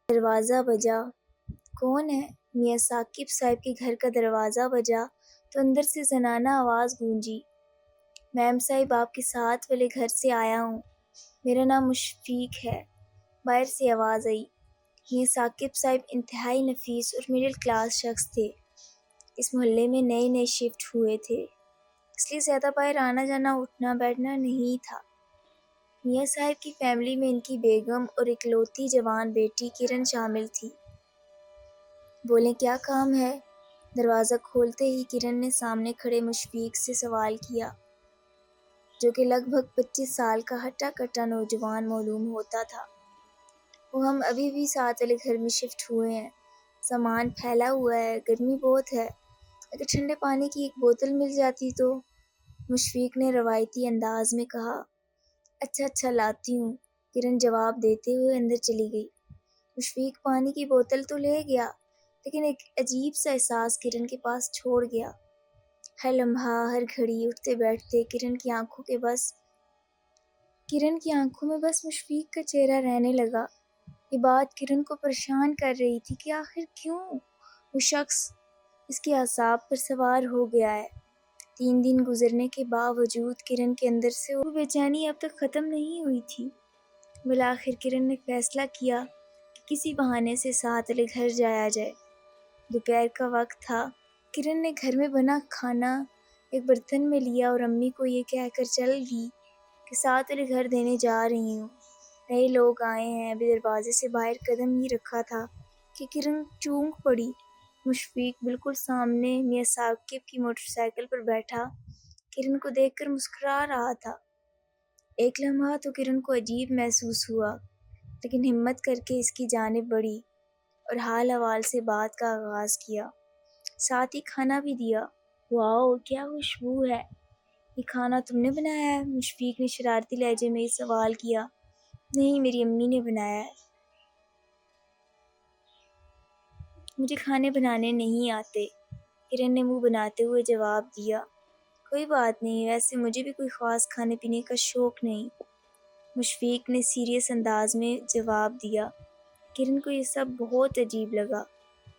دروازہ بجا۔ کون ہے؟ میاں ثاقب صاحب کے گھر کا دروازہ بجا تو اندر سے زنانہ آواز گونجی۔ میم صاحب آپ کے ساتھ والے گھر سے آیا ہوں، میرا نام مشفیق ہے۔ باہر سے آواز آئی۔ میاں ثاقب صاحب انتہائی نفیس اور مڈل کلاس شخص تھے۔ اس محلے میں نئے نئے شفٹ ہوئے تھے، اس لیے زیادہ باہر آنا جانا اٹھنا بیٹھنا نہیں تھا۔ میاں صاحب کی فیملی میں ان کی بیگم اور اکلوتی جوان بیٹی کرن شامل تھی۔ بولیں کیا کام ہے؟ دروازہ کھولتے ہی کرن نے سامنے کھڑے مشفیق سے سوال کیا، جو کہ لگ بھگ 25 سال کا ہٹا کٹا نوجوان معلوم ہوتا تھا۔ وہ ہم ابھی بھی ساتھ والے گھر میں شفٹ ہوئے ہیں، سامان پھیلا ہوا ہے، گرمی بہت ہے، اگر ٹھنڈے پانی کی ایک بوتل مل جاتی تو۔ مشفیق نے روایتی انداز میں کہا۔ اچھا لاتی ہوں، کرن جواب دیتے ہوئے اندر چلی گئی۔ مشفیق پانی کی بوتل تو لے گیا، لیکن ایک عجیب سا احساس کرن کے پاس چھوڑ گیا۔ ہر لمحہ، ہر گھڑی اٹھتے بیٹھتے کرن کی آنکھوں میں بس مشفیق کا چہرہ رہنے لگا۔ یہ بات کرن کو پریشان کر رہی تھی کہ آخر کیوں وہ شخص اس کے اعصاب پر سوار ہو گیا ہے۔ 3 دن گزرنے کے باوجود کرن کے اندر سے وہ بے چینی اب تک ختم نہیں ہوئی تھی۔ بالآخر کرن نے فیصلہ کیا کہ کسی بہانے سے ساتھ والے گھر جایا جائے۔ دوپہر کا وقت تھا۔ کرن نے گھر میں بنا کھانا ایک برتن میں لیا اور امی کو یہ کہہ کر چل دی کہ ساتھ والے گھر دینے جا رہی ہوں، نئے لوگ آئے ہیں۔ ابھی دروازے سے باہر قدم ہی رکھا تھا کہ کرن چونک پڑی۔ مشفیق بالکل سامنے میاں ثاقب کی موٹر سائیکل پر بیٹھا کرن کو دیکھ کر مسکرا رہا تھا۔ ایک لمحہ تو کرن کو عجیب محسوس ہوا، لیکن ہمت کر کے اس کی جانب بڑھی اور حال احوال سے بات کا آغاز کیا، ساتھ ہی کھانا بھی دیا۔ واؤ کیا خوشبو ہے! یہ کھانا تم نے بنایا ہے؟ مشفیق نے شرارتی لہجے میں سوال کیا۔ نہیں، میری امی نے بنایا ہے، مجھے کھانے بنانے نہیں آتے، کرن نے منہ بناتے ہوئے جواب دیا۔ کوئی بات نہیں، ویسے مجھے بھی کوئی خاص کھانے پینے کا شوق نہیں، مشفیق نے سیریس انداز میں جواب دیا۔ کرن کو یہ سب بہت عجیب لگا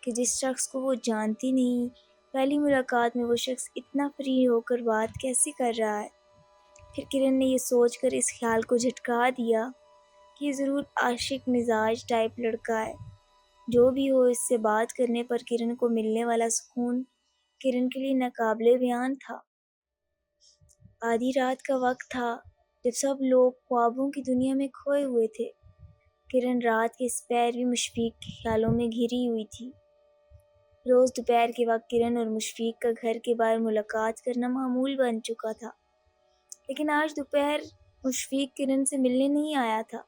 کہ جس شخص کو وہ جانتی نہیں، پہلی ملاقات میں وہ شخص اتنا فری ہو کر بات کیسے کر رہا ہے۔ پھر کرن نے یہ سوچ کر اس خیال کو جھٹکا دیا کہ یہ ضرور عاشق مزاج ٹائپ لڑکا ہے۔ جو بھی ہو، اس سے بات کرنے پر کرن کو ملنے والا سکون کرن کے لیے ناقابل بیان تھا۔ آدھی رات کا وقت تھا جب سب لوگ خوابوں کی دنیا میں کھوئے ہوئے تھے۔ کرن رات کے اس پہر بھی مشفیق کے خیالوں میں گھری ہوئی تھی۔ روز دوپہر کے وقت کرن اور مشفیق کا گھر کے باہر ملاقات کرنا معمول بن چکا تھا، لیکن آج دوپہر مشفیق کرن سے ملنے نہیں آیا تھا۔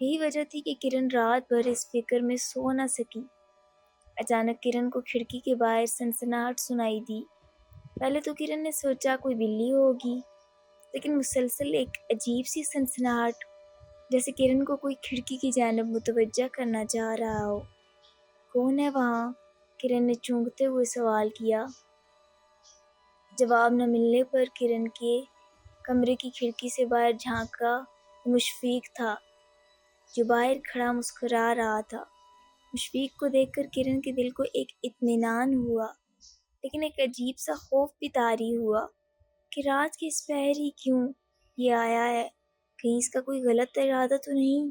یہی وجہ تھی کہ کرن رات بھر اس فکر میں سو نہ سکی۔ اچانک کرن کو کھڑکی کے باہر سنسناہٹ سنائی دی۔ پہلے تو کرن نے سوچا کوئی بلی ہوگی، لیکن مسلسل ایک عجیب سی سنسناہٹ، جیسے کرن کو کوئی کھڑکی کی جانب متوجہ کرنا چاہ رہا ہو۔ کون ہے وہاں؟ کرن نے چونکتے ہوئے سوال کیا۔ جواب نہ ملنے پر کرن کے کمرے کی کھڑکی سے باہر جھانکا تو مشفیق تھا، جو باہر کھڑا مسکرا رہا تھا۔ مشفیق کو دیکھ کر کرن کے دل کو ایک اطمینان ہوا، لیکن ایک عجیب سا خوف بھی طاری ہوا کہ رات کے اس پہر ہی کیوں یہ آیا ہے، کہیں اس کا کوئی غلط ارادہ تو نہیں؟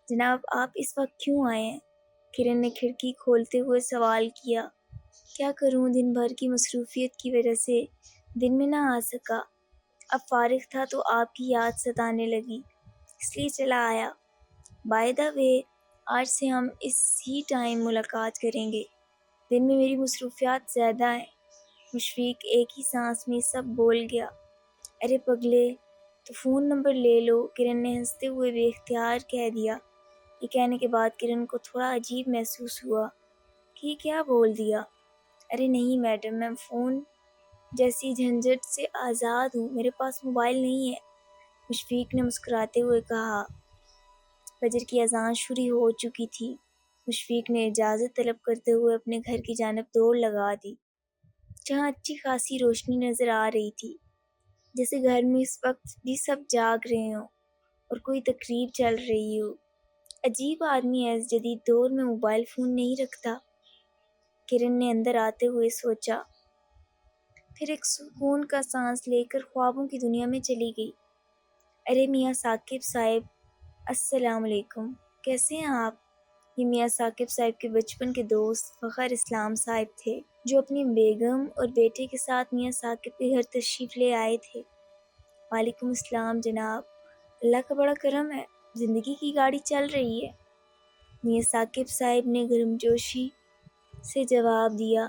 جناب آپ اس وقت کیوں آئے ہیں؟ کرن نے کھڑکی کھولتے ہوئے سوال کیا۔ کیا کروں، دن بھر کی مصروفیت کی وجہ سے دن میں نہ آ سکا، اب فارغ تھا تو آپ کی یاد ستانے لگی، اس لیے چلا آیا۔ بائی دا وے، آج سے ہم اسی ٹائم ملاقات کریں گے، دن میں میری مصروفیات زیادہ ہیں۔ مشفیق ایک ہی سانس میں سب بول گیا۔ ارے پگلے، تو فون نمبر لے لو، کرن نے ہنستے ہوئے بے اختیار کہہ دیا۔ یہ کہنے کے بعد کرن کو تھوڑا عجیب محسوس ہوا کہ یہ کیا بول دیا۔ ارے نہیں میڈم، میں فون جیسی جھنجھٹ سے آزاد ہوں، میرے پاس موبائل نہیں ہے، مشفیق نے مسکراتے ہوئے کہا۔ فجر کی اذان شروع ہو چکی تھی۔ مشفیق نے اجازت طلب کرتے ہوئے اپنے گھر کی جانب دوڑ لگا دی، جہاں اچھی خاصی روشنی نظر آ رہی تھی، جیسے گھر میں اس وقت بھی سب جاگ رہے ہوں اور کوئی تقریب چل رہی ہو۔ عجیب آدمی ہے، اس جدید دور میں موبائل فون نہیں رکھتا۔ کرن نے اندر آتے ہوئے سوچا، پھر ایک سکون کا سانس لے کر خوابوں کی دنیا میں چلی گئی۔ ارے میاں ثاقب صاحب، السلام علیکم، کیسے ہیں آپ؟ یہ میاں ثاقب صاحب کے بچپن کے دوست فخر اسلام صاحب تھے، جو اپنی بیگم اور بیٹے کے ساتھ میاں ثاقب کے گھر تشریف لے آئے تھے۔ وعلیکم السلام جناب، اللہ کا بڑا کرم ہے، زندگی کی گاڑی چل رہی ہے، میاں ثاقب صاحب نے گرمجوشی سے جواب دیا۔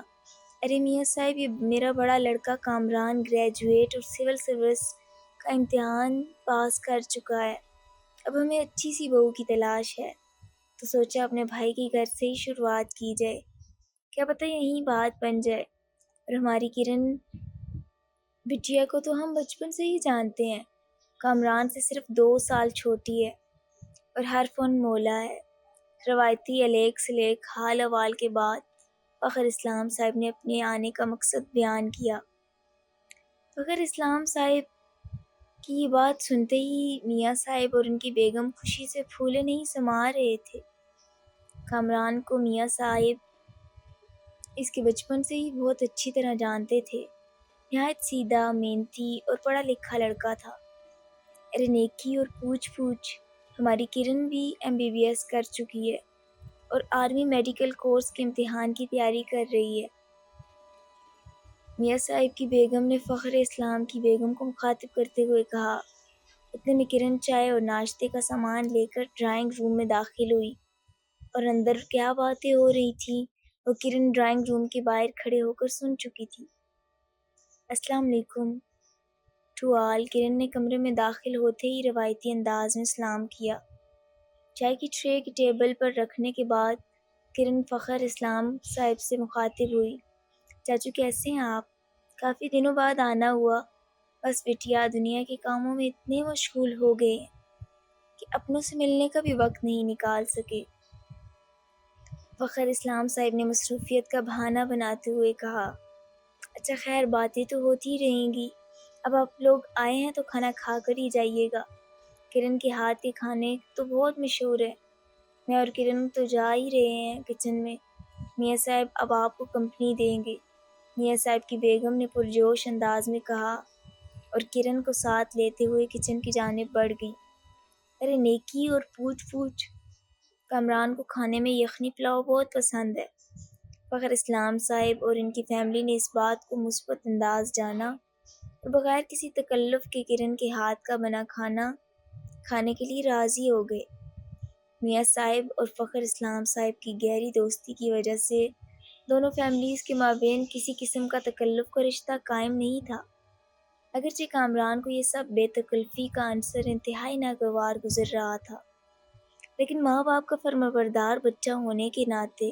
ارے میاں صاحب، یہ میرا بڑا لڑکا کامران گریجویٹ اور سول سروس کا امتحان پاس کر چکا ہے، اب ہمیں اچھی سی بہو کی تلاش ہے، تو سوچا اپنے بھائی کے گھر سے ہی شروعات کی جائے، کیا پتہ یہیں بات بن جائے۔ اور ہماری کرن بٹیا کو تو ہم بچپن سے ہی جانتے ہیں، کامران سے صرف 2 سال چھوٹی ہے اور ہر فن مولا ہے۔ روایتی الیک سلیک حال احوال کے بعد فخر اسلام صاحب نے اپنے آنے کا مقصد بیان کیا۔ فخر اسلام صاحب کی یہ بات سنتے ہی میاں صاحب اور ان کی بیگم خوشی سے پھولے نہیں سما رہے تھے۔ کامران کو میاں صاحب اس کے بچپن سے ہی بہت اچھی طرح جانتے تھے، نہایت سیدھا، محنتی اور پڑھا لکھا لڑکا تھا۔ ارے نیکی اور پوچھ پوچھ، ہماری کرن بھی MBBS کر چکی ہے اور آرمی میڈیکل کورس کے امتحان کی تیاری کر رہی ہے۔ میاں صاحب کی بیگم نے فخر اسلام کی بیگم کو مخاطب کرتے ہوئے کہا۔ اتنے میں کرن چائے اور ناشتے کا سامان لے کر ڈرائنگ روم میں داخل ہوئی، اور اندر کیا باتیں ہو رہی تھیں وہ کرن ڈرائنگ روم کے باہر کھڑے ہو کر سن چکی تھی۔ السلام علیکم ٹو آل، کرن نے کمرے میں داخل ہوتے ہی روایتی انداز میں سلام کیا۔ چائے کی ٹرے کی ٹیبل پر رکھنے کے بعد کرن فخر اسلام صاحب سے مخاطب ہوئی۔ چاچو کیسے ہیں آپ؟ کافی دنوں بعد آنا ہوا، بس بٹیا دنیا کے کاموں میں اتنے مشغول ہو گئے کہ اپنوں سے ملنے کا بھی وقت نہیں نکال سکے۔ فخر اسلام صاحب نے مصروفیت کا بہانہ بناتے ہوئے کہا۔ اچھا خیر، باتیں تو ہوتی رہیں گی، اب آپ لوگ آئے ہیں تو کھانا کھا کر ہی جائیے گا، کرن کے ہاتھ کے کھانے تو بہت مشہور ہے۔ میں اور کرن تو جا ہی رہے ہیں کچن میں، میاں صاحب اب آپ کو کمپنی دیں گے، میاں صاحب کی بیگم نے پرجوش انداز میں کہا اور کرن کو ساتھ لیتے ہوئے کچن کی جانب بڑھ گئی۔ ارے نیکی اور پوچھ پوچھ، کامران کو کھانے میں یخنی پلاؤ بہت پسند ہے۔ فخر اسلام صاحب اور ان کی فیملی نے اس بات کو مثبت انداز جانا اور بغیر کسی تکلف کے کرن کے ہاتھ کا بنا کھانا کھانے کے لیے راضی ہو گئے۔ میاں صاحب اور فخر اسلام صاحب کی گہری دوستی کی وجہ سے دونوں فیملیز کے مابین کسی قسم کا تکلف کا رشتہ قائم نہیں تھا۔ اگرچہ کامران کو یہ سب بے تکلفی کا عنصر انتہائی ناگوار گزر رہا تھا، لیکن ماں باپ کا فرمانبردار بچہ ہونے کے ناطے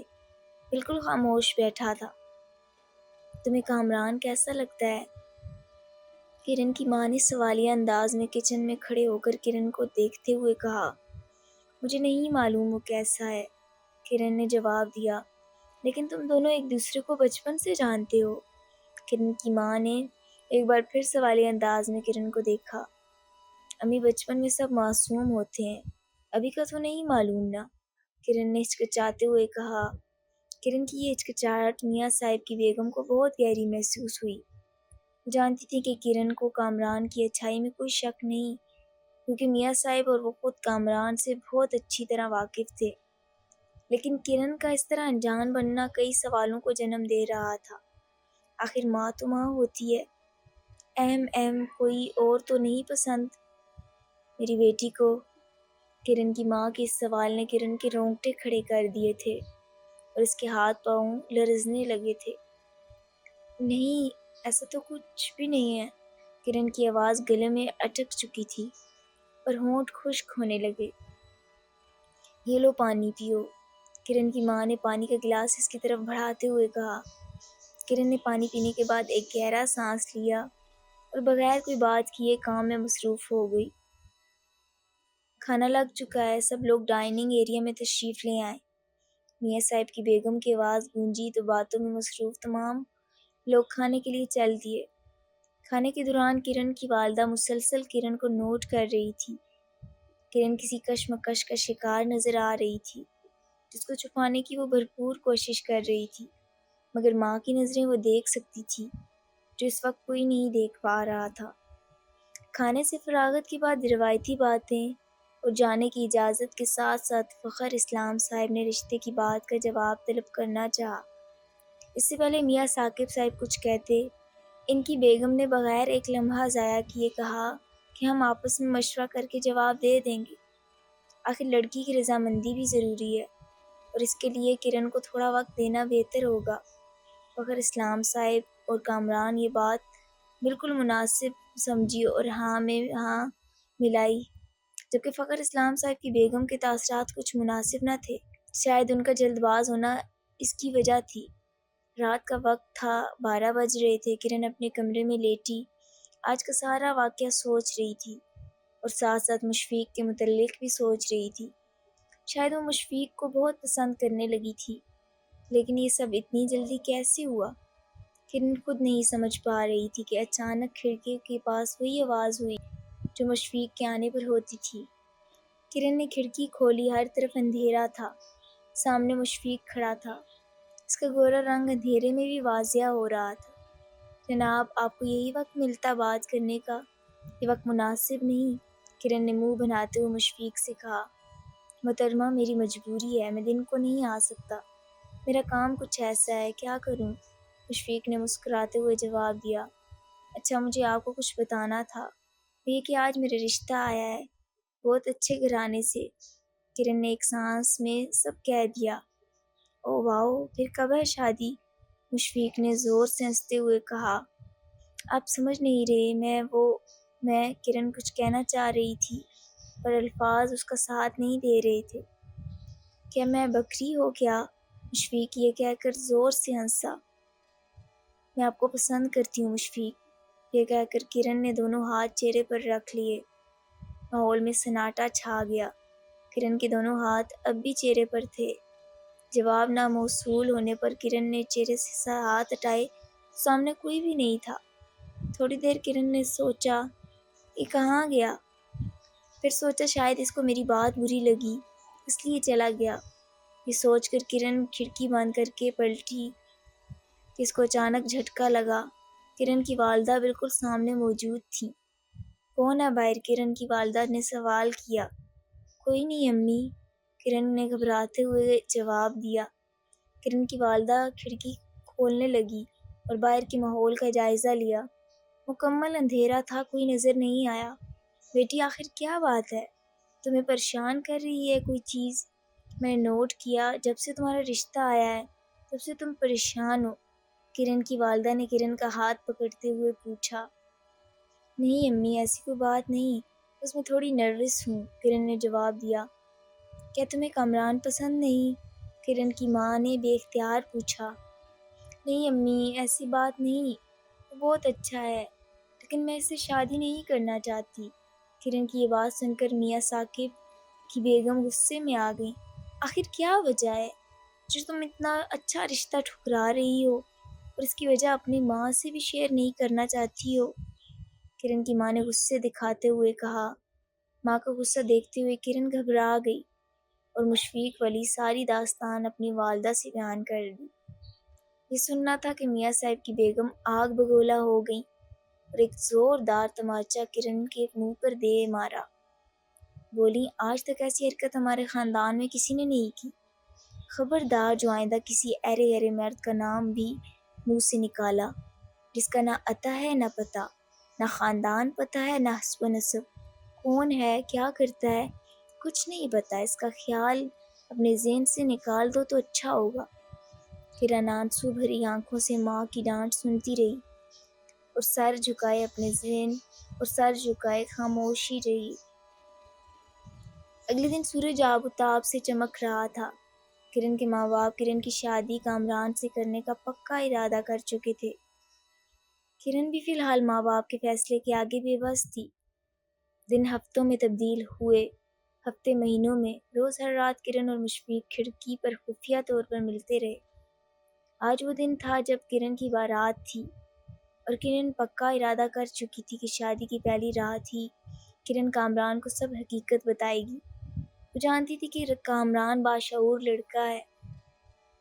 بالکل خاموش بیٹھا تھا۔ تمہیں کامران کیسا لگتا ہے؟ کرن کی ماں نے سوالیہ انداز میں کچن میں کھڑے ہو کر کرن کو دیکھتے ہوئے کہا۔ مجھے نہیں معلوم وہ کیسا ہے، کرن نے جواب دیا، لیکن تم دونوں ایک دوسرے کو بچپن سے جانتے ہو۔ کرن کی ماں نے ایک بار پھر سوالیہ انداز میں کرن کو دیکھا۔ امی بچپن میں سب معصوم ہوتے ہیں، ابھی کا تو نہیں معلوم نا، کرن نے ہچکچاتے ہوئے کہا۔ کرن کی یہ ہچکچاہٹ میاں صاحب کی بیگم کو بہت گہری محسوس ہوئی۔ وہ جانتی تھی کہ کرن کو کامران کی اچھائی میں کوئی شک نہیں، کیونکہ میاں صاحب اور وہ خود کامران سے بہت اچھی طرح واقف تھے، لیکن کرن کا اس طرح انجان بننا کئی سوالوں کو جنم دے رہا تھا۔ آخر ماں تو ماں ہوتی ہے، کوئی اور تو نہیں پسند میری بیٹی کو؟ کرن کی ماں کے اس سوال نے کرن کے رونگٹے کھڑے کر دیے تھے اور اس کے ہاتھ پاؤں لرزنے لگے تھے۔ نہیں، ایسا تو کچھ بھی نہیں ہے، کرن کی آواز گلے میں اٹک چکی تھی اور ہونٹ خشک ہونے لگے۔ یہ لو پانی پیو، کرن کی ماں نے پانی کا گلاس اس کی طرف بڑھاتے ہوئے کہا۔ کرن نے پانی پینے کے بعد ایک گہرا سانس لیا اور بغیر کوئی بات کیے کام میں مصروف ہو گئی۔ کھانا لگ چکا ہے، سب لوگ ڈائننگ ایریا میں تشریف لے آئیں۔ میاں صاحب کی بیگم کی آواز گونجی تو باتوں میں مصروف تمام لوگ کھانے کے لیے چل دیے۔ کھانے کے دوران کرن کی والدہ مسلسل کرن کو نوٹ کر رہی تھی۔ کرن کسی کشمکش کا شکار نظر آ رہی تھی جس کو چھپانے کی وہ بھرپور کوشش کر رہی تھی، مگر ماں کی نظریں وہ دیکھ سکتی تھی جو اس وقت کوئی نہیں دیکھ پا رہا تھا۔ کھانے سے فراغت کے بعد روایتی باتیں اور جانے کی اجازت کے ساتھ ساتھ فخر اسلام صاحب نے رشتے کی بات کا جواب طلب کرنا چاہا۔ اس سے پہلے میاں ثاقب صاحب کچھ کہتے، ان کی بیگم نے بغیر ایک لمحہ ضائع کیے کہا کہ ہم آپس میں مشورہ کر کے جواب دے دیں گے۔ آخر لڑکی کی رضامندی بھی ضروری ہے اور اس کے لیے کرن کو تھوڑا وقت دینا بہتر ہوگا۔ فخر اسلام صاحب اور کامران یہ بات بالکل مناسب سمجھی اور ہاں میں ہاں ملائی، جبکہ فخر اسلام صاحب کی بیگم کے تاثرات کچھ مناسب نہ تھے۔ شاید ان کا جلد باز ہونا اس کی وجہ تھی۔ رات کا وقت تھا، 12 بج رہے تھے۔ کرن اپنے کمرے میں لیٹی آج کا سارا واقعہ سوچ رہی تھی اور ساتھ ساتھ مشفیق کے متعلق بھی سوچ رہی تھی۔ شاید وہ مشفیق کو بہت پسند کرنے لگی تھی، لیکن یہ سب اتنی جلدی کیسے ہوا؟ کرن خود نہیں سمجھ پا رہی تھی کہ اچانک کھڑکی کے پاس وہی آواز ہوئی جو مشفیق کے آنے پر ہوتی تھی۔ کرن نے کھڑکی کھولی، ہر طرف اندھیرا تھا۔ سامنے مشفیق کھڑا تھا، اس کا گورا رنگ اندھیرے میں بھی واضح ہو رہا تھا۔ جناب، آپ کو یہی وقت ملتا بات کرنے کا؟ یہ وقت مناسب نہیں، کرن نے منہ بناتے ہوئے مشفیق سے کہا۔ محترمہ، میری مجبوری ہے، میں دن کو نہیں آ سکتا، میرا کام کچھ ایسا ہے، کیا کروں؟ مشفیق نے مسکراتے ہوئے جواب دیا۔ اچھا، مجھے آپ کو کچھ بتانا تھا، وہ یہ کہ آج میرا رشتہ آیا ہے، بہت اچھے گھرانے سے۔ کرن نے ایک سانس میں سب کہہ دیا۔ او واو، پھر کب ہے شادی؟ مشفیق نے زور سے ہنستے ہوئے کہا۔ آپ سمجھ نہیں رہے، میں کرن کچھ کہنا چاہ رہی تھی پر الفاظ اس کا ساتھ نہیں دے رہے تھے۔ کیا میں بکری ہو کیا؟ مشفیق یہ کہہ کر زور سے ہنسا۔ میں آپ کو پسند کرتی ہوں مشفیق، یہ کہہ کر کرن نے دونوں ہاتھ چہرے پر رکھ لیے۔ ماحول میں سناٹا چھا گیا۔ کرن کے دونوں ہاتھ اب بھی چہرے پر تھے۔ جواب نہ موصول ہونے پر کرن نے چہرے سے ہاتھ ہٹائے، سامنے کوئی بھی نہیں تھا۔ تھوڑی دیر کرن نے سوچا، یہ کہاں گیا؟ پھر سوچا شاید اس کو میری بات بری لگی، اس لیے چلا گیا۔ یہ سوچ کر کرن کھڑکی بند کر کے پلٹی کہ اس کو اچانک جھٹکا لگا۔ کرن کی والدہ بالکل سامنے موجود تھیں۔ کون ہے باہر؟ کرن کی والدہ نے سوال کیا۔ کوئی نہیں امی، کرن نے گھبراتے ہوئے جواب دیا۔ کرن کی والدہ کھڑکی کھولنے لگی اور باہر کے ماحول کا جائزہ لیا۔ مکمل اندھیرا تھا، کوئی نظر نہیں آیا۔ بیٹی، آخر کیا بات ہے؟ تمہیں پریشان کر رہی ہے کوئی چیز؟ میں نے نوٹ کیا جب سے تمہارا رشتہ آیا ہے تب سے تم پریشان ہو، کرن کی والدہ نے کرن کا ہاتھ پکڑتے ہوئے پوچھا۔ نہیں امی، ایسی کوئی بات نہیں، بس میں تھوڑی نروس ہوں، کرن نے جواب دیا۔ کیا تمہیں کامران پسند نہیں؟ کرن کی ماں نے بے اختیار پوچھا۔ نہیں امی، ایسی بات نہیں، وہ بہت اچھا ہے، لیکن میں اس سے شادی نہیں کرنا چاہتی۔ کرن کی یہ بات سن کر میاں ثاقب کی بیگم غصے میں آ گئیں۔ آخر کیا وجہ ہے جو تم اتنا اچھا رشتہ ٹھکرا رہی ہو اور اس کی وجہ اپنی ماں سے بھی شیئر نہیں کرنا چاہتی ہو؟ کرن کی ماں نے غصے دکھاتے ہوئے کہا۔ ماں کا غصہ دیکھتے ہوئے کرن گھبرا گئی اور مشفیق والی ساری داستان اپنی والدہ سے بیان کر دی۔ یہ سننا تھا کہ میاں صاحب کی بیگم آگ بگولا ہو گئیں اور ایک زوردار تماچا کرن کے منہ پر دے مارا۔ بولی، آج تک ایسی حرکت ہمارے خاندان میں کسی نے نہیں کی۔ خبردار جو آئندہ کسی ایرے ایرے مرد کا نام بھی منہ سے نکالا، جس کا نہ عطا ہے نہ پتہ، نہ خاندان پتہ ہے نہ حسب و نسب، کون ہے، کیا کرتا ہے، کچھ نہیں پتہ، اس کا خیال اپنے ذہن سے نکال دو تو اچھا ہوگا۔ کرن آنسو بھری آنکھوں سے ماں کی ڈانٹ سنتی رہی اور سر جھکائے خاموشی رہی۔ اگلے دن سورج آب و تاب سے چمک رہا تھا۔ کرن کے ماں باپ کرن کی شادی کامران سے کرنے کا پکا ارادہ کر چکے تھے۔ کرن بھی فی الحال ماں باپ کے فیصلے کے آگے بے بس تھی۔ دن ہفتوں میں تبدیل ہوئے، ہفتے مہینوں میں، روز ہر رات کرن اور مشفیق کھڑکی پر خفیہ طور پر ملتے رہے۔ آج وہ دن تھا جب کرن کی بارات تھی اور کرن پکا ارادہ کر چکی تھی کہ شادی کی پہلی رات ہی کرن کامران کو سب حقیقت بتائے گی۔ وہ جانتی تھی کہ کامران باشعور لڑکا ہے،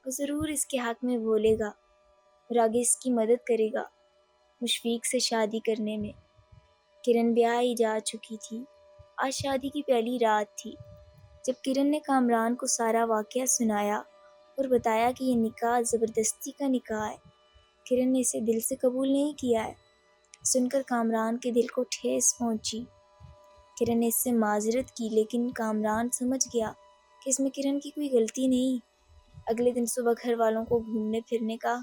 وہ ضرور اس کے حق میں بولے گا اور آگے اس کی مدد کرے گا مشفیق سے شادی کرنے میں۔ کرن بیاہ ہی جا چکی تھی۔ آج شادی کی پہلی رات تھی۔ جب کرن نے کامران کو سارا واقعہ سنایا اور بتایا کہ یہ نکاح زبردستی کا نکاح ہے، کرن نے اسے دل سے قبول نہیں کیا ہے۔ سن کر کامران کے دل کو ٹھیس پہنچی۔ کرن نے اس سے معذرت کی، لیکن کامران سمجھ گیا کہ اس میں کرن کی کوئی غلطی نہیں۔ اگلے دن صبح گھر والوں کو گھومنے پھرنے کا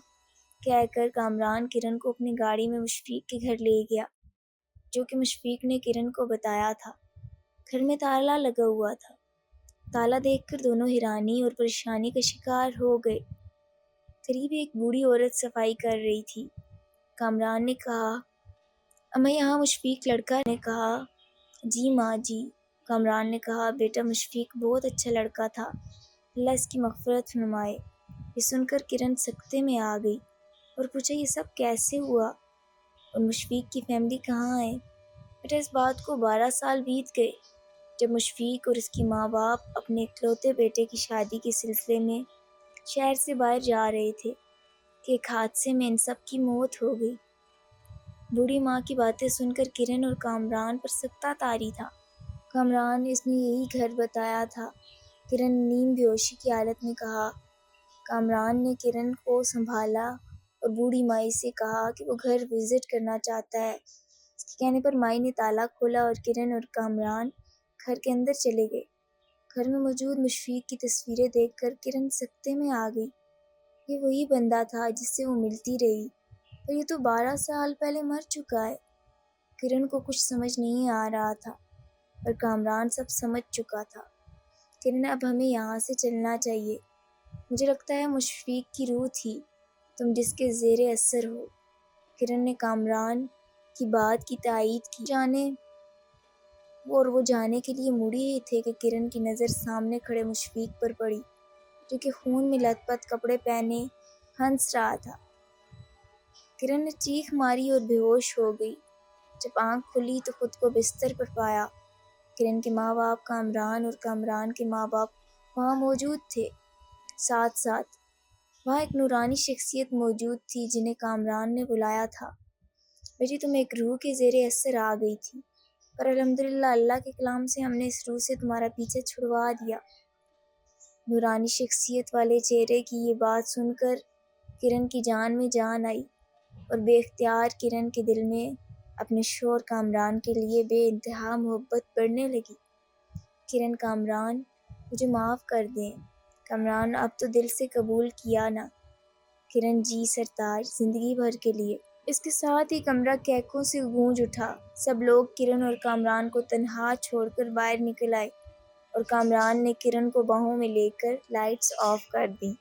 کہہ کر کامران کرن کو اپنی گاڑی میں مشفیق کے گھر لے گیا، جو کہ مشفیق نے کرن کو بتایا تھا۔ گھر میں تالا لگا ہوا تھا۔ تالا دیکھ کر دونوں حیرانی اور پریشانی کا شکار ہو گئے۔ قریب ایک بوڑھی عورت صفائی کر رہی تھی۔ کامران نے کہا، اماں یہاں مشفیق لڑکا نے کہا، جی ماں جی۔ کامران نے کہا، بیٹا مشفیق بہت اچھا لڑکا تھا، اللہ اس کی مغفرت فرمائے۔ یہ سن کر کرن سکتے میں آ گئی اور پوچھا، یہ سب کیسے ہوا اور مشفیق کی فیملی کہاں ہے؟ بیٹا اس بات کو 12 سال بیت گئے جب مشفیق اور اس کی ماں باپ اپنے اکلوتے بیٹے کی شادی کے سلسلے میں شہر سے باہر جا رہے تھے کہ ایک حادثے میں ان سب کی موت ہو گئی۔ بوڑھی ماں کی باتیں سن کر کرن اور کامران پر سکتہ طاری تھا۔ کامران نے اس نے یہی گھر بتایا تھا۔ کرن نے نیم بیہوشی کی حالت میں کہا۔ کامران نے کرن کو سنبھالا اور بوڑھی مائی سے کہا کہ وہ گھر وزٹ کرنا چاہتا ہے۔ اس کے کہنے پر مائی نے تالا کھولا اور کرن اور کامران گھر کے اندر چلے گئے۔ گھر میں موجود مشفیق کی تصویریں دیکھ کر کرن سکتے میں آ گئی۔ یہ وہی بندہ تھا جس سے وہ ملتی رہی، اور یہ تو 12 سال پہلے مر چکا ہے۔ کرن کو کچھ سمجھ نہیں آ رہا تھا، پر کامران سب سمجھ چکا تھا۔ کرن اب ہمیں یہاں سے چلنا چاہیے، مجھے لگتا ہے مشفیق کی روح تھی تم جس کے زیر اثر ہو۔ کرن نے کامران کی بات کی تائید کی، اور وہ جانے کے لیے مڑی ہی تھے کہ کرن کی نظر سامنے کھڑے مشفیق پر پڑی، جو کہ خون میں لت پت کپڑے پہنے ہنس رہا تھا۔ کرن نے چیخ ماری اور بے ہوش ہو گئی۔ جب آنکھ کھلی تو خود کو بستر پر پایا۔ کرن کے ماں باپ کامران اور کامران کے ماں باپ وہاں موجود تھے۔ ساتھ ساتھ وہاں ایک نورانی شخصیت موجود تھی جنہیں کامران نے بلایا تھا۔ بیٹی تم ایک روح کے زیر اثر آ گئی تھی، پر الحمدللہ اللہ کے کلام سے ہم نے اس روح سے تمہارا پیچھے چھڑوا دیا۔ نورانی شخصیت والے چہرے کی یہ بات سن کر کرن کی جان میں جان آئی، اور بے اختیار کرن کے دل میں اپنے شوہر کامران کے لیے بے انتہا محبت بڑھنے لگی۔ کرن، کامران مجھے معاف کر دیں۔ کامران اب تو دل سے قبول کیا نا؟ کرن، جی سرتاج، زندگی بھر کے لیے۔ اس کے ساتھ ہی کمرہ کہکوں سے گونج اٹھا۔ سب لوگ کرن اور کامران کو تنہا چھوڑ کر باہر نکل آئے، اور کامران نے کرن کو باہوں میں لے کر لائٹس آف کر دیں۔